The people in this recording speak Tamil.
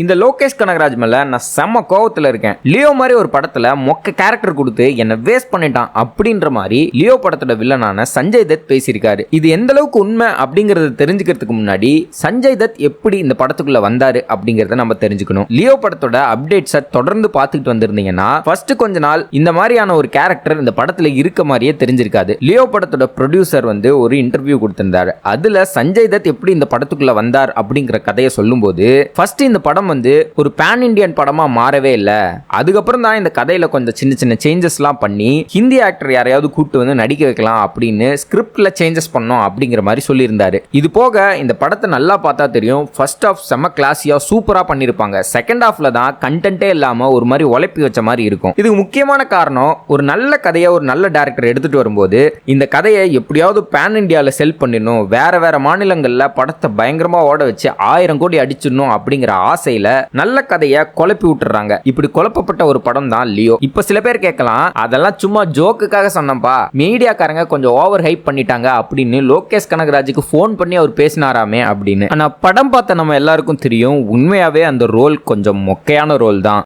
இந்த லோகேஷ் கனகராஜ் மேல நான் செம்ம கோவத்துல இருக்கேன். லியோ மாதிரி ஒரு படத்துல மொக்க கேரக்டர் கொடுத்து என்ன வேஸ்ட் பண்ணிட்டான் அப்படின்ற மாதிரி லியோ படத்தோட வில்லனான சஞ்சய் தத் பேசியிருக்காரு. இது எந்த அளவுக்கு உண்மை அப்படிங்கறத தெரிஞ்சுக்கிறதுக்கு முன்னாடி சஞ்சய் தத் எப்படி இந்த படத்துக்குள்ள வந்தாரு அப்படிங்கறத நம்ம தெரிஞ்சுக்கணும். லியோ படத்தோட அப்டேட்ஸை தொடர்ந்து பார்த்துட்டு வந்திருந்தீங்கன்னா ஃபர்ஸ்ட் கொஞ்ச நாள் இந்த மாதிரியான ஒரு கேரக்டர் இந்த படத்துல இருக்க மாதிரியே தெரிஞ்சிருக்காது. லியோ படத்தோட ப்ரொடியூசர் ஒரு இன்டர்வியூ கொடுத்திருந்தாரு. அதுல சஞ்சய் தத் எப்படி இந்த படத்துக்குள்ள வந்தார் அப்படிங்கிற கதையை சொல்லும்போது ஃபர்ஸ்ட் இந்த படம் ஒரு பேன் இண்டியன் படமா மாறவே இல்ல. அதுக்கப்புறம் தான் இந்த கதையில கொஞ்சம் சின்ன சின்ன சேஞ்சஸ்லாம் பண்ணி ஹிந்தி ஆக்டர் யாரையாவது கூட்டு வந்து நடிக்க வைக்கலாம் அப்படின்னு ஸ்கிரிப்ட்ல சேஞ்சஸ் பண்ணோம் அப்படிங்கிற மாதிரி சொல்லியிருந்தாரு. இது போக இந்த படத்தை நல்லா பார்த்தா தெரியும், ஃபர்ஸ்ட் ஆஃப் செம்ம கிளாஸியா சூப்பரா பண்ணிருப்பாங்க. செகண்ட் ஹாஃப்ல தான் கண்டென்ட்டே இல்லாம ஒரு மாதிரி உழைப்பி வச்ச மாதிரி இருக்கும். இதுக்கு முக்கியமான காரணம் ஒரு நல்ல கதையை ஒரு நல்ல டைரக்டர் எடுத்துட்டு வரும்போது இந்த கதையை எப்படியாவது பேன் இண்டியால செல் பண்ணிடணும், வேற வேற மாநிலங்கள்ல படத்தை பயங்கரமா ஓட வச்சு 1000 கோடி அடிச்சிடணும் அப்படிங்கிற ஆசை நல்ல கதையை குழப்பி விட்டுறாங்க. இப்படி குழப்பப்பட்ட ஒரு படம் தான் லியோ. இப்ப சில பேர் கேட்கலாம், அதெல்லாம் சும்மா ஜோக்குக்காக சொன்னப்பா, மீடியாக்காரங்க கொஞ்சம் ஓவர் ஹைப் பண்ணிட்டாங்க அப்படின்னு லோகேஷ் கனகராஜுக்கு போன் பண்ணி அவர் பேசினாராமே அப்படின்னு. ஆனா படம் பார்த்த நம்ம எல்லாருக்கும் தெரியும், உண்மையாவே அந்த ரோல் கொஞ்சம் மொக்கையான ரோல் தான்.